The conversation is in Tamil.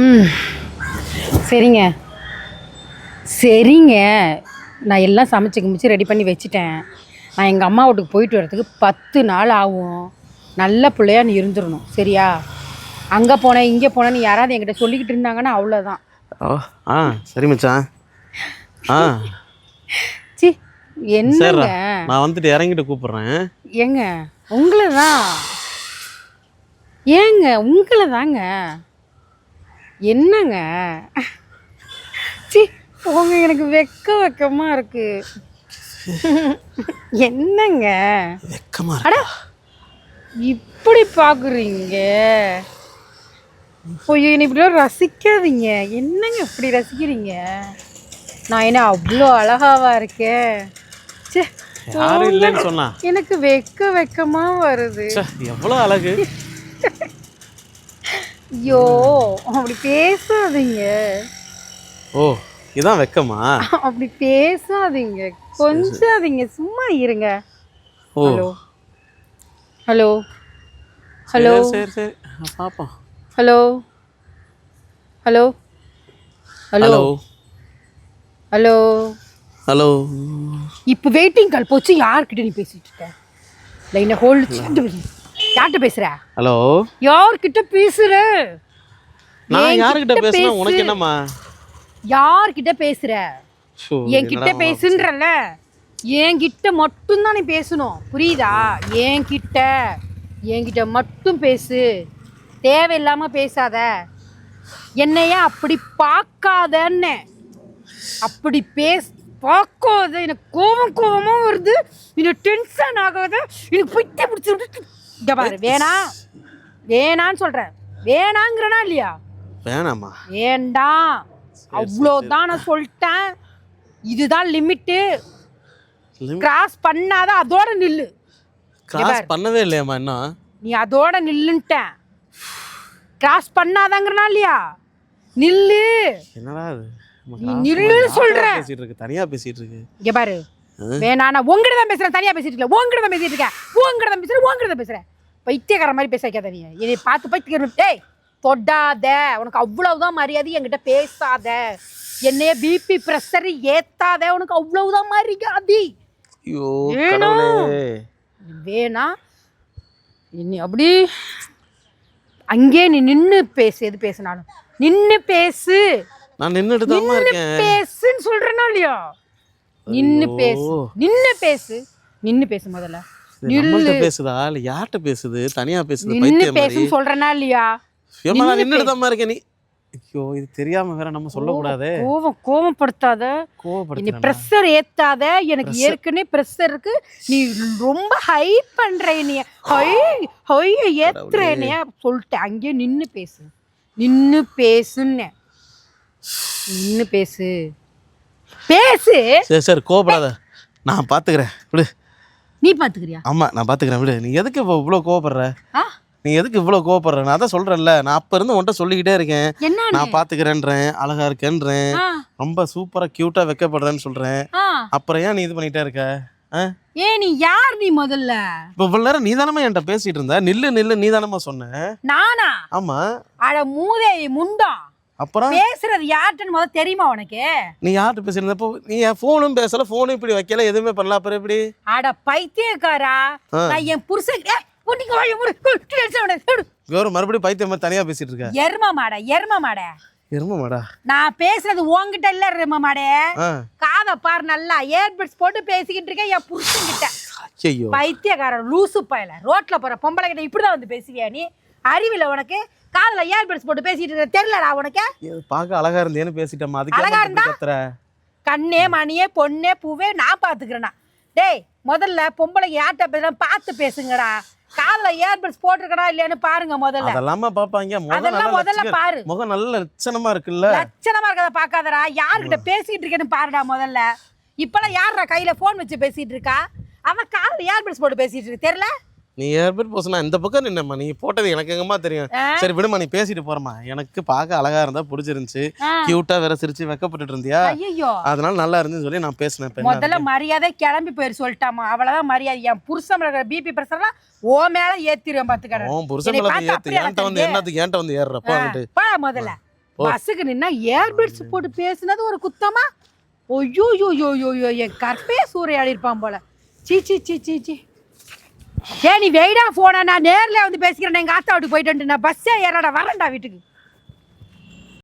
ம் சரிங்க சரிங்க. நான் எல்லாம் சமைச்சு கிமிச்சு ரெடி பண்ணி வச்சுட்டேன். நான் எங்கள் அம்மா வீட்டுக்கு போயிட்டு வரதுக்கு 10 நாள் ஆகும். நல்ல பிள்ளையா நீ இருந்துடணும் சரியா? அங்கே போனேன் இங்கே போனேன்னு யாராவது என்கிட்ட சொல்லிக்கிட்டு இருந்தாங்கன்னா அவ்வளோதான். ஓ ஆ சரி மச்சான். ஆ சி சரிடா, என்னங்க நான் வந்துட்டு இறங்கிட்டு கூப்பிட்றேன். ஏங்க உங்களை தான் ஏங்க உங்களை தாங்க என்னங்க சி போங்க, எனக்கு வெக்கமா இருக்கு. என்னங்க வெக்கமா அட இருக்கா? இப்படி பார்க்குறீங்க? ஐயோ என்னை இப்படிலாம் ரசிக்காதீங்க. என்னங்க இப்படி ரசிக்கிறீங்க? நான் என்ன அவ்வளோ அழகாவா இருக்கேன்? ச்சே யாரும் போங்க. இல்லைன்னு சொன்னா. எனக்கு வெக்கமா வருது. ச்சே, எவ்வளோ அழகு. ஐயோ அப்படி பேசாதீங்க. ஓ இதான் வெக்கமா? அப்படி பேசாதீங்க, கொஞ்சாதீங்க, சும்மா இருங்க. ஓ ஹலோ ஹலோ ஹலோ சரி சரி பார்ப்போம். Hello hello hello hello hello. Hello. இப்போ வெயிட்டிங் கால் போச்சு. யார்கிட்ட நீ பேசிட்டு இருக்க? லைனை ஹோல்டு. யார்கிட்ட பேசுற? ஹலோ. யார்கிட்ட பேசுற? நான் யாருக்கிட்ட பேசுனா உனக்கு என்னம்மா? யார்கிட்ட பேசுற? ஷோ, என்கிட்ட என்னடா பேசுன்றல. என்கிட்ட மட்டும்தான் நீ பேசணும், புரியுதா? என்கிட்ட மட்டும் பேசு. தேவையில்லாம பேசாத. என்னைய அப்படி பார்க்காதன்னு. அப்படி பார்க்காத. எனக்கு கோவமா வருது. எனக்கு டென்ஷன் ஆகாத. எனக்கு போயிட்டே பிடிச்சி விட்டு இங்க பாரு. வேணான்னு சொல்றேன். வேணாங்கிறனா இல்லையா? வேணாமா? வேண்டாம், அவ்வளோதான் நான் சொல்லிட்டேன். இதுதான் லிமிட்டு. கிராஸ் பண்ணாத அதோட நில்லு. கிராஸ் பண்ணவே இல்லையாம்மா இன்னும்? நீ அதோட நில்லுன்ட்டேன். கிராஸ் பண்ணாதாங்கிறனா இல்லையா? நில்லு. என்னடா இது? நீ நில்லுன்னு சொல்றேன். பேசிட்டு இருக்கு, தனியா பேசிட்டு இருக்கு. இங்க பாரு, வேணா நான் உங்ககிட்ட தான் பேசுறேன். தனியா பேசிட்டு இருக்கல, உங்ககிட்ட தான் பேசிட்டு இருக்கேன். உங்ககிட்ட தான் பேசுறேன். பைத்தியக்கார மாதிரி பேச வைக்காத நீ. என்னை பார்த்து பைத்தியக்கார. டேய் தொடாத. உனக்கு அவ்வளவுதான் மரியாதை. என்கிட்ட பேசாத. என்னைய பிபி பிரஷர் ஏத்தாத. உனக்கு அவ்வளவுதான் மரியாதை. ஐயோ வேணாம். கடவுளே. வேணா நீ அப்படி அங்கே நீ நின்று பேசு. எது பேசினாலும் நின்று பேசு. நான் நின்னுட்டு தான் இருக்கேன். பேசுன்னு சொல்றேனா இல்லையா? நின்று பேசு. நின்று பேசு முதல்ல. நம்மள்ட்ட பேசுதா இல்ல யார்கிட்ட பேசுது? தனியா பேசுது நின்று பைத்தியம் மாதிரி. பேசுன்னு சொல்றேனா இல்லையா? ஏம்மா நான் நின்னுட்டு தான் இருக்கேன். நீ ஐயோ இது தெரியாம வேற நம்ம சொல்லக்கூடாதே. கோவப்படுத்தாத. நீ கோவப்படுத்துறேன். ப்ரெஷர் ஏத்தாத. எனக்கு ஏற்கனவே ப்ரெஷர் இருக்கு. நீ ரொம்ப ஹை பண்ற. நீ ஹை ஏத்துற. என்னைய சொல்லிட்டேன். அங்கேயே நின்று பேசு. நின்று பேசுன்னு. நின்று பேசு. சரி சரி கோவப்படாத, நான் பாத்துக்கிறேன் விடு. நீ பாத்துக்கிறியா? ஆமா நான் பாத்துக்கிறேன் விடு. நீ எதுக்கு இப்போ இவ்வளோ கோவப்படுற? ஆ நீ எதுக்கு இவ்வளோ கோவப்படுற? நான் தான் சொல்றேன்ல, நான் அப்ப இருந்து உன்கிட்ட சொல்லிக்கிட்டே இருக்கேன். என்ன? நான் பாத்துக்கிறேன்றேன், அழகா இருக்கேன்றேன், ஆ ரொம்ப சூப்பரா கியூட்டா வைக்கப்படுறேன்னு சொல்றேன். ஆ அப்புறம் ஏன் நீ இது பண்ணிட்டே இருக்க? நீ யார்? நீ முதல்ல இப்போ இவ்வளவு நேரம் நீ தானமா என்கிட்ட பேசிட்டு இருந்த. நில்லு நில்லு நீ தானமா சொன்ன. நானா? ஆமா. அட மூதேவி முண்டம். அப்புறம் பேசுறது யார்கிட்டன்னு முதல்ல தெரியுமா உனக்கு? நீ யார்கிட்ட பேசிருந்தப்போ நீ என் ஃபோனும் பேசல, ஃபோனும் இப்படி வைக்கல, எதுவுமே பண்ணல. அப்புறம் எப்படி? அட பைத்தியக்காரா, நான் என் புருஷன் கௌரவ மறுபடியும் பைத்தியம் மாதிரி தனியா பேசிட்டு இருக்க. எரும மாட. எரும மாடா? நான் பேசுறது உன்கிட்ட இல்ல எரும மாடே. ஆ காதை பாரு நல்லா. ஏர்பட்ஸ் போட்டு பேசிக்கிட்டு இருக்கேன் என் புருஷன் கிட்ட. ஐயோ பைத்தியக்காரன் லூசு பயல. ரோட்ல போற பொம்பளை கிட்ட இப்படிதான் வந்து பேசுவியா நீ? அறிவில உனக்கு? காதுல ஏர்பட்ஸ் போட்டு பேசிட்டு இருக்க தெரியலடா உனக்கு? பார்க்க அழகா இருந்தேன்னு பேசிட்டேம்மா. அழகா இருந்தா? அதுக்கு கண்ணே மணியே பொண்ணே பூவே நான் பாத்துக்கிறேனா? டேய் முதல்ல பொம்பளை யார்கிட்ட பேசுறேன் பார்த்து பேசுங்கடா. காதுல ஏர்பட்ஸ் போட்டிருக்கடா இல்லையான்னு பாருங்க முதல்ல. அதெல்லாமா பாப்பாங்க. அதெல்லாம் முதல்ல பாரு. முகம் நல்ல லட்சணமா இருக்குல்ல. லட்சணமா இருக்கத பாக்காதடா. யார்கிட்ட பேசிட்டு இருக்கேன்னு பாருடா முதல்ல. இப்பெல்லாம் யாரா கையில போன் வச்சு பேசிட்டு இருக்கா? அவன் காதுல ஏர்பட்ஸ் போட்டு பேசிட்டு இருக்கு தெரியல. நீ ஏர்பட் போசனா இந்த பக்கம் நின்னம்மா. நீ போட்டது எனக்கு எங்கம்மா தெரியும். சரி விடுமா, நீ பேசிட்டு போறமா. எனக்கு பார்க்க அழகா இருந்தா பிடிச்சிருந்துச்சு. கியூட்டா வேற சிரிச்சு வெக்கப்பட்டு இருந்தியா, அதனால நல்லா இருந்துன்னு சொல்லி நான் பேசினேன். முதல்ல மரியாதை கிளம்பி போயிரு சொல்லிட்டாமா. அவ்வளவுதான் மரியாதை. என் புருஷன் இருக்கிற பிபி பிரஷர்லாம் ஓ மேல ஏத்திருவேன் பாத்துக்கிறேன். உன் புருஷன் மேல ஏத்து. என்கிட்ட வந்து என்னத்துக்கு என்கிட்ட வந்து ஏறுறப்ப முதல்ல பஸ்ஸுக்கு நின்னா ஏர்பட்ஸ் போட்டு பேசுனது ஒரு குத்தமா? ஐயோ என் கற்பே சூறையாடி இருப்பான் போல. சீ. நீ வெயிடா போனா நான் நேர்ல வந்து பேசிக்கிறேன். எங்க ஆத்தா வீட்டுக்கு போயிட்டு நான் பஸ்ஸே ஏறாடா வரேன்டா வீட்டுக்கு.